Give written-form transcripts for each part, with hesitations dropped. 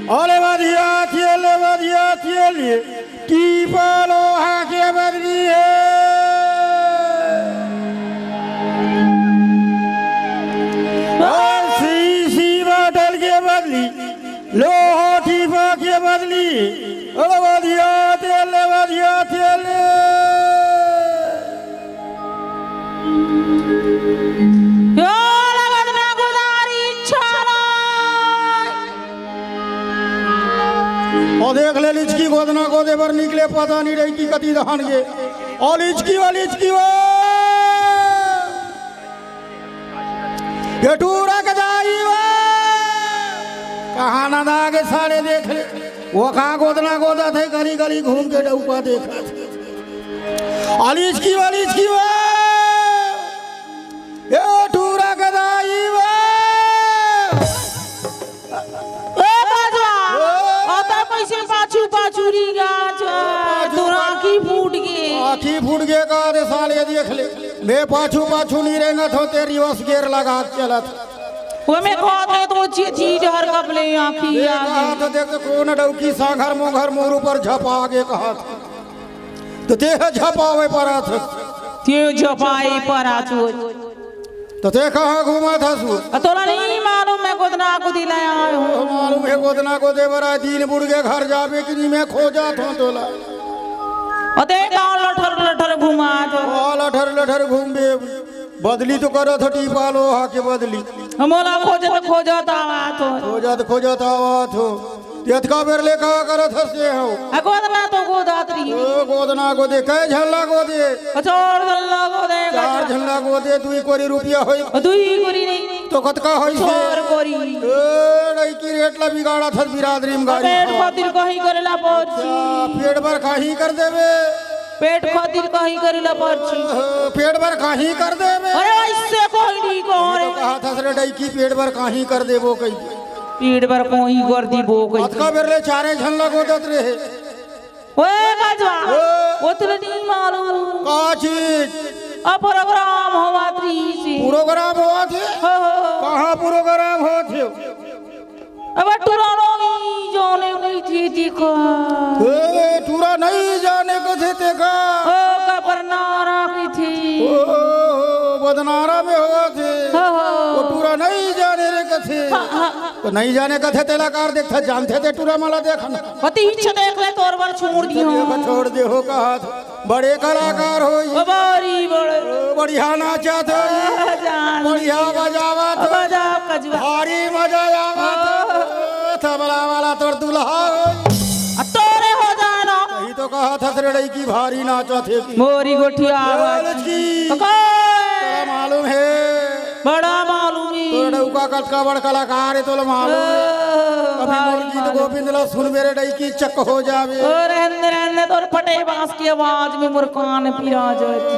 अरे बढ़िया थिए की पालो हाके बदली है सी बाटल के बदली लोहो ठीपा के बदली अरे बढ़िया थिए और देख ले लिचकी गोदना गोदे पर निकले पता नहीं रही की कती दहान गे और लिचकी ये टूरा कदाई कहाँ ना दागे सारे देख ले वो कहाँ गोदना गोदा थे गली घूम के डऊपा देखा लिचकी ये टूरा कदाई आखी फूट गए का साले देख ले मैं पाछू नहीं रहेगा तो तेरी बस गेर लगा चला वो मैं कहते तो चीज हर कपले आखी तो देख कौन डौकी सांघर मोघर मोरू पर झपा आगे कहा तो ते झपावे परा था ते झपाई परा छो तो ते कहां घुमा था सु तोला नहीं मालूम मैं गोदना को दिलाया हूं मालूम है गोदना को दे बरा दिन बुड़ के घर जावे कि नहीं मैं खोजा था तोला अते गांव लठर घुमा तो लठर घूमबे बदली तो करो थो टीपालो हाके बदली हमला खोजत आवा तो तेतका बेर ले का करत हसे हो गोदना तो गोदात्री गोदना गोदे कई झल्ला गोदे चार झल्ला गोदे दुई कोरी रुपया होई दुई कोरी नहीं तो कतका होई चार कोरी ए की रेट ला बिगाड़ा था बिरादरी में गाड़ी पेट खातिर कहीं करेला पर्ची पेट भर कहीं कर देबे पेट खातिर कहीं करेला पर्ची पेट भर कहीं कर देबे अरे ऐसे कोई नहीं करे कहा था रे डई की पेट भर कहीं कर देबो कई पेट भर कोई कर दी बो कई अतका बेरले चारे झल्ला गोदत रहे ओए गजवा वो तो नहीं मालूम का चीज प्रोग्राम हुआ थे प्रोग्राम हुआ थे कहाँ प्रोग्राम हुआ थे अब टुरानो नहीं जाने नहीं थी देखा टूरा नहीं जाने को थे देखा कबरनारा की थी बदनारा में हुआ थे वो टूरा नहीं जाने रे कथे तो नहीं जाने कथे तेला कार देखता जानते थे टूरा माला देखना पति इच्छा देख ले तोर बार छोड़ दियो छोड़ दे हो कहा बड़े कलाकार हो बारी बड़े बढ़िया नाचा था बढ़िया बजावा था भारी मजा आवा तबला वाला तोर दुल्हा तोरे हो जाना यही तो कहा था लड़ाई की भारी नाचा थे मोरी गोठिया मालूम है बड़ा मालूम है का बड़ कलाकार है तो मालूम है अभी मोर गीत गोविंद ला सुन मेरे डई की चक हो जावे रहने तोर फटे बांस की आवाज में मोर कान पिरा जाती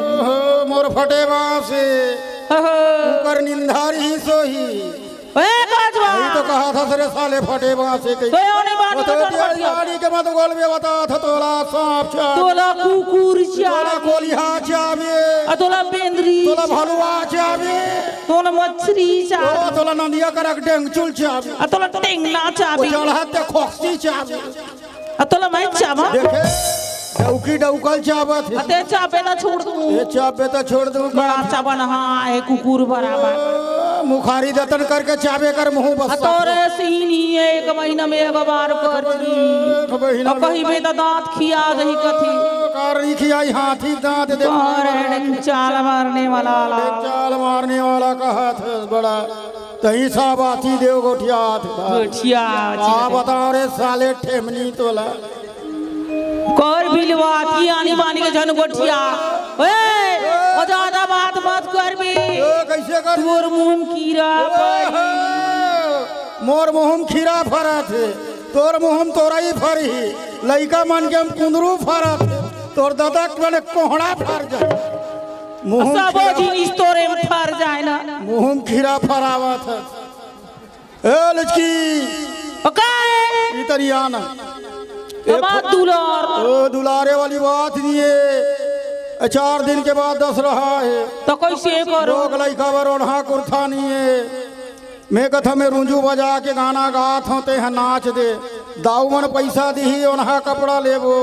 मोर फटे बांस ऊपर निंदारी सोही यही तो कहा था तेरे साले फटे बांस से कहीं तो यानी के मत गोल में बता था तोला सांप चा तोला कुकुर चा तोला कोलिहा चावे तोला बेंद्री तोला भलुआ चावे तोला मछली चा तोला नंदिया करक डेंगचुल चावे तोला टेंगना चावे चढ़ाते खोखसी चावे तोला मैं चावा देखे डौकी डौकल चावत है अते चापे ना छोड़ दूं ये चापे तो छोड़ दूं बड़ा चावन हां है कुकुर बराबर मुखारी दतन करके चाबे कर मुंह बस तोरे सीनी एक महीना में एक बार करती कहीं में तो दांत खिया दही कथी कारणी खियाई हाथी दांत दे चाल मारने वाला कहा था बड़ा तही सा बाती देव गोठिया आ बताओ रे साले ठेमनी तोला कर बिलवा की आनी बानी के जन गोठिया ओ ज्यादा बात मत कर बे कैसे कर मोर मुंह कीड़ा मोर मुंह खीरा फरा थे तोर मुंह तोरा ही फरी लइका मन के हम कुंदरू फरा थे तोर दादा के कोहड़ा फर जाए मुंह सब जिनिस तोरे में फर जाए ना मुंह खीरा फरावा था ए लचकी ओके इतरियाना दुलार दुलारे वाली बात नहीं है 4 दिन के बाद 10 रहा है तो कैसे करो रोक लाई खबर और हाँ कुर्था नहीं है मैं कथा में रुंजू बजा के गाना गात होते हैं नाच दे दाऊ मन पैसा दी ओनहा कपड़ा लेबो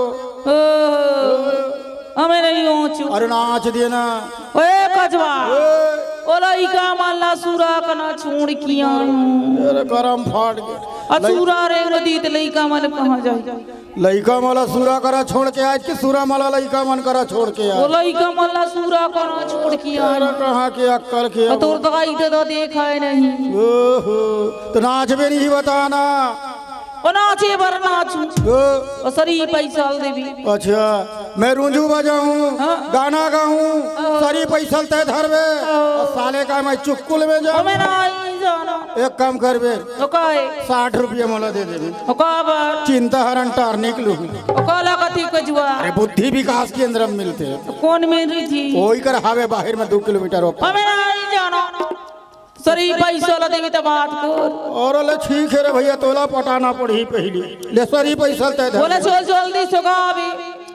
हमें नहीं ऊंचू अरे नाच देना ओए कजवा ओ लइका माला सूरा कना छोड़ किया अरे करम फाट गया असूरा रे नदी ते लइका मन कहां जाई लइका माला सूरा करा छोड़ के आज कि सूरा माला लइका मन करा छोड़ के ओ आज लइका माला सूरा कना छोड़ किया अरे कहाँ के अक्कल के तोर दवाई तो देखा है नहीं ओहो तो नाच भी नहीं बताना ओ नाचे बर नाचू ओ ओ सरी पैसा देवी अच्छा मैं रुंझू बजाऊं गाना गाऊं सारी पैसा तय धरबे और साले का मैं चुक्कुल में जाऊं हमें नहीं जाना एक काम करबे ओ काए 60 रुपया मोला दे देबे ओ का बार चिंता हरण टार निकलू ओ काला कथी कजवा अरे बुद्धि विकास केंद्र में मिलते हैं कौन में रही थी वही कर हावे बाहर में 2 किलोमीटर ऊपर हमें नहीं जाना सरी पैसा ला देवी तो बात कर और ले ठीक है रे भैया तोला पटाना पड़ी पहली ले सरी पैसा तय धर बोले चल जल्दी सोगा अभी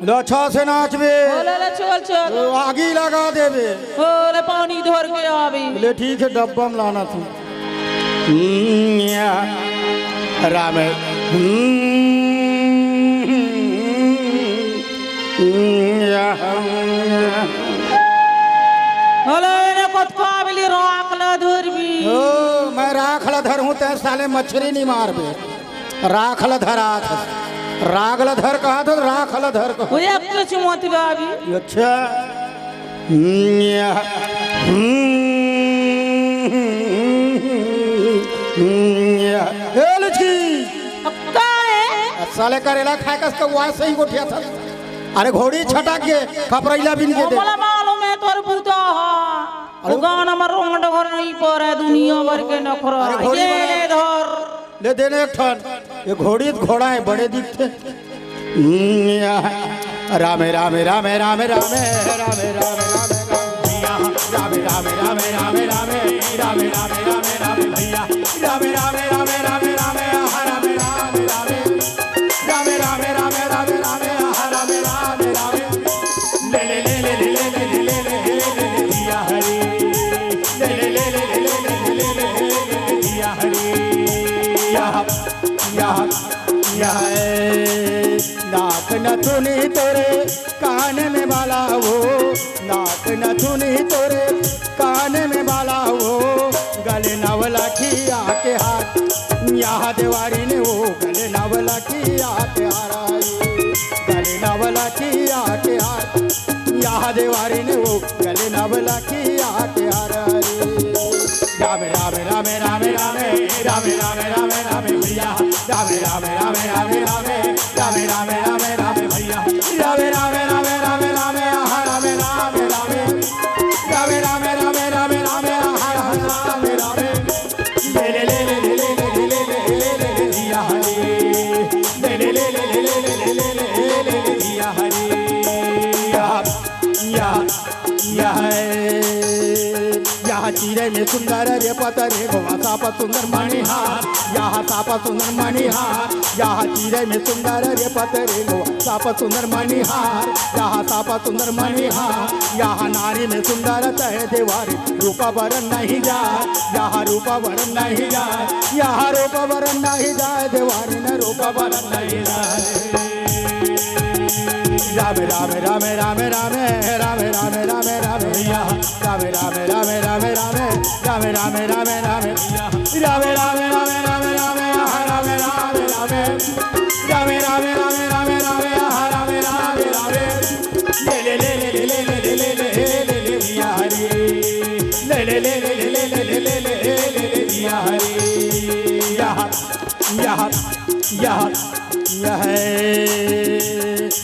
ले अच्छा से नाचबे बोले ले चल चल आगी लगा देबे बोले पानी धर के आवे ले ठीक है डब्बा में लाना तू या राम या बोले ने कत काबिली राखला धरबी ओ मैं राखला धर हूं ते साले मछली नहीं मारबे राखला धरा था रागला धर कहा था राखला धर कहा वो एक कुछ मत बाबी अच्छा का है साले करेला खाए का उसका वहां से ही गोठिया था अरे घोड़ी छटक के खपरैला बिन के दे मला मालूम है तोर पुता हा गाना में रोंड घर नहीं पर है दुनिया भर के नखरा अरे घोड़ी ये धर ले देने एक ठन ये घोड़ी घोड़ा है बड़े दिखते रामे रामे रामे रामे रामे रामे रामे रामे रामे रामे रामे रामे रामे रामे रामे रामे भैया रामे रामे रामे रामे रामे रामे रामे रामे रामे रामे रामे रामे रामे रामे रामे ले ले ले ले ले ले ले ले ले ले भैया हरी ले ले ले ले ले ले ले ले भैया हरी नाक नथुनी तोरे कान में बाला वो नाक नथुनी तोरे कान में बाला वो गले नवला खिया के हाथ यहाँ देवारी ने वो गले नवला खिया के हाराई गले नवला खिया के हाथ यहाँ देवारी ने वो गले नवला खिया के हाराई रामे रामे रामे रामे रामे रामे रामे रामे रामे भैया रामे रामे रामे रामे रामे रामे रामे रामे रामे भैया रामे रामे रामे रामे रामे रामे रामे रामे रामे रामे रामे रामे रामे रामे रामे ले ले ले ले ले ले ले ले ले ले ले भैया हरी ले ले ले ले ले ले ले ले ले ले भैया हरी यहाँ चिरे में सुंदर रे पतरे गोवा सापा सुंदर मणिहार यहाँ सापा सुंदर मणिहार यहाँ चिरे में सुंदर रे पतरे गोवा सापा सुंदर मणिहार यहाँ सापा सुंदर मणिहार यहाँ नारी में सुंदर तय देवारी रूपा वरण नहीं जाए यहाँ रूपा वरण नहीं जाए यहाँ रूपा वरण नहीं जाए देवारी न रूपा वरण नहीं जाए रामे रामे रामे रामे रामे रामे रामे रामे रामे भैया रामे रामे रामे रामे रामे रामे रामे रामे रामे भैया रामे रामे रामे रामे रामे रामे रामे रामे रामे रामे रामे रामे रामे रामे रामे रामे ले ले ले ले ले ले ले ले ले ले ले भैया हरी ले ले ले ले ले ले ले ले ले ले ले भैया हरी यहाँ यहाँ यहाँ यह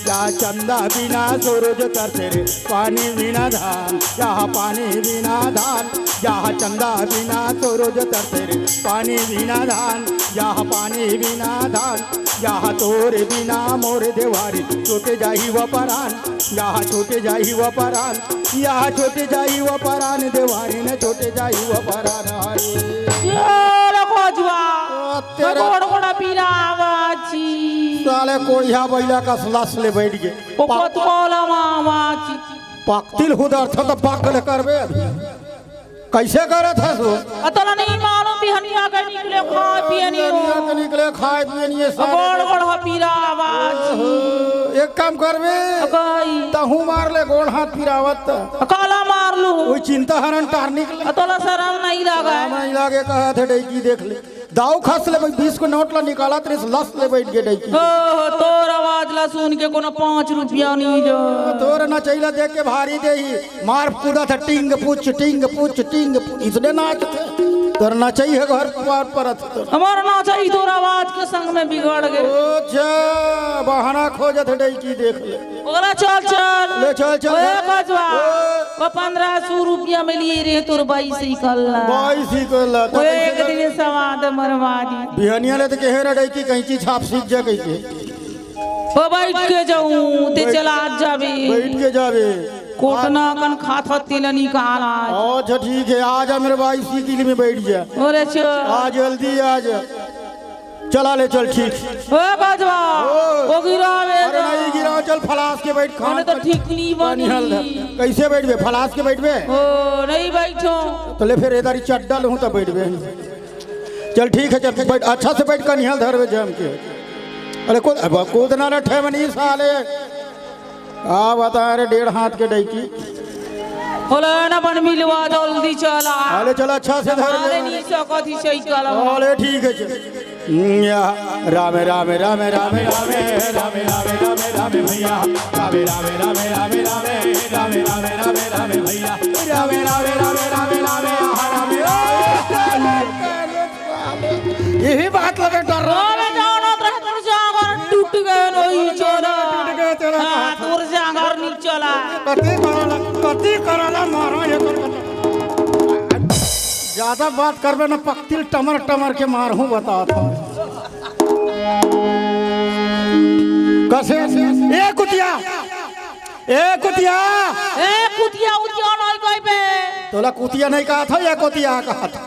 या चंदा बिना सूरज करते रे पानी बिना धान यहाँ पानी बिना धान यहाँ चंदा बिना सूरज करते रे पानी बिना धान यहाँ पानी बिना धान यहाँ तोरे बिना मोरे देवारी छोटे जाही व परान यहाँ छोटे जाही व परान यहाँ छोटे जाही व परान देवारी ने छोटे जाही व परान साले कोढ़िया बैला का सलास ले बैठ गए पकतिल हुदर था तो पागल करबे कैसे करे था सो अतला नहीं मालूम बिहनिया के निकले खाए पिए नहीं दुनिया के निकले खाए पिए नहीं गोड़ गोड़ पीरा आवाज एक काम करबे कई तहू मार ले गोड़ हाथ पिरावत काला मार लू कोई चिंता हरन टार निकले अतला शर्म नहीं लगा नहीं लागे कहा थे डैकी देख ले दाऊ खस ले 20 को नोट ला निकाला तेरे लस ले बैठ गए डैकी तोर आवाज ला सुन के कोनो 5 रुपया नहीं जो तोर ना चाहिए देख के भारी दे ही मार कूदा था टिंग पूछ इसने नाच तोर ना चाहिए घर पर हमारा ना चाहिए तोर आवाज के संग में बिगड़ गए अच्छा बहाना खोजत डैकी देख ले ओला चल ले चल ओए कजवा वो 1500 रुपया में लिए रे तोर बाइसिकल तो एक दिन समाद मरवा दी बिहनिया ले तो कहे रे डैकी कहीं चीज छाप सीख जा कहीं के ओ बैठ के जाऊं ते चला जाबे बैठ के जावे कोटना कन खाता तेल निकाला अच्छा ठीक है आ जा मेरे भाई साइकिल में बैठ जा ओरे चल आ जल्दी आ जा चला ले चल ठीक ओ बाजवा ओ गिरावे अरे नहीं गिराओ चल फलास के बैठ खाने तो ठीक नहीं बनी कैसे बैठबे फलास के बैठबे ओ नहीं बैठो तो ले फिर इधर चड्डल हूं तो बैठबे चल ठीक है चल बैठ अच्छा से बैठ कर निहल धरवे जम के अरे कूदना न ठे मनी साले आ बता रे 1.5 हाथ के डैकी बोले ना बन मिलवा जल्दी चला अरे चल अच्छा से धर अरे नहीं सकत ही सही कला अरे ठीक है चल या राम राम राम राम राम राम राम राम भैया राम राम राम राम राम राम राम राम राम भैया राम राम राम राम राम यही बात लगे डर टूट गए नहीं चला तोर जागर नहीं चला कति करला मारो ये ज्यादा बात करबे ना पक्तिल टमर के मारहूं बता था कैसे ए कुतिया उतिया नहीं कहबे तोला कुतिया नहीं कहा था या कुतिया कहा था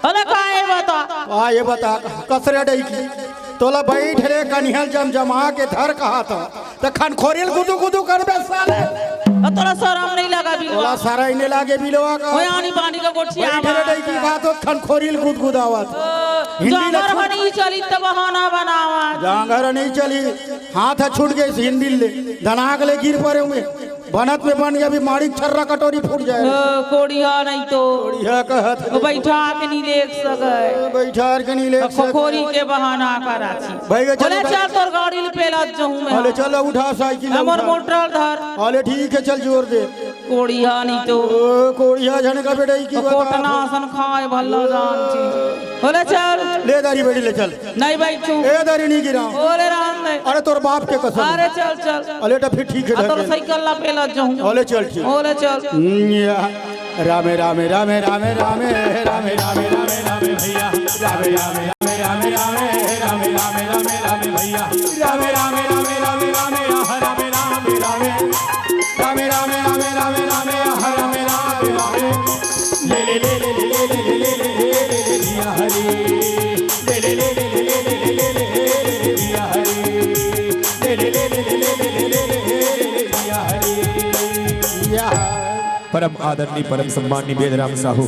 अरे काहे बता ये बता कसरे डैकी तोला बैठ रे कन्हल जमा के धर कहा था तो खनखोरिल गुदू करबे साले तोला शर्म नहीं लगा बिलवा तोला सारा इने लागे बिलवा का ओए आनी पानी का गोठिया बैठ रे डैकी कहा तो खनखोरिल गुदगुदावत जागर नहीं चली त बहाना बनावा जागर नहीं चली हाथ छूट गई हिंदी ले धनाक ले गिर पड़े हुए बनत में बन गया अभी माड़ी छर्रा कटोरी फूट जाए कोड़िया नहीं तो कोड़िया कहत बैठा के नहीं देख सके बैठा के नहीं ले खोखोरी के बहाना करा छी भाई चल तोर गाड़ी पे लग जाऊं मैं अरे चल उठा साइकिल हमर मोटर धर अरे ठीक है चल जोर दे कोड़िया नहीं तो कोड़िया झन का बेटा की कोटना सन खाए भल्ला जान छी बोले चल ले दारी बेटी ले चल नहीं बैठू ए दारी नहीं गिरा ओरे राम ने अरे तोर बाप के कसम अरे चल अरे तो फिर ठीक है तोर साइकिल ला पे लग जाऊं ओले चल ठीक ओले चल राम राम राम राम राम राम राम राम राम भैया राम राम राम राम राम राम राम राम भैया राम राम राम राम राम राम राम राम राम राम राम राम राम राम राम राम ले ले ले ले ले ले ले ले दिया हरी ले ले ले ले ले ले ले दिया हरी ले ले ले ले ले ले दिया हरी परम आदरणीय परम सम्माननीय वेदराम साहू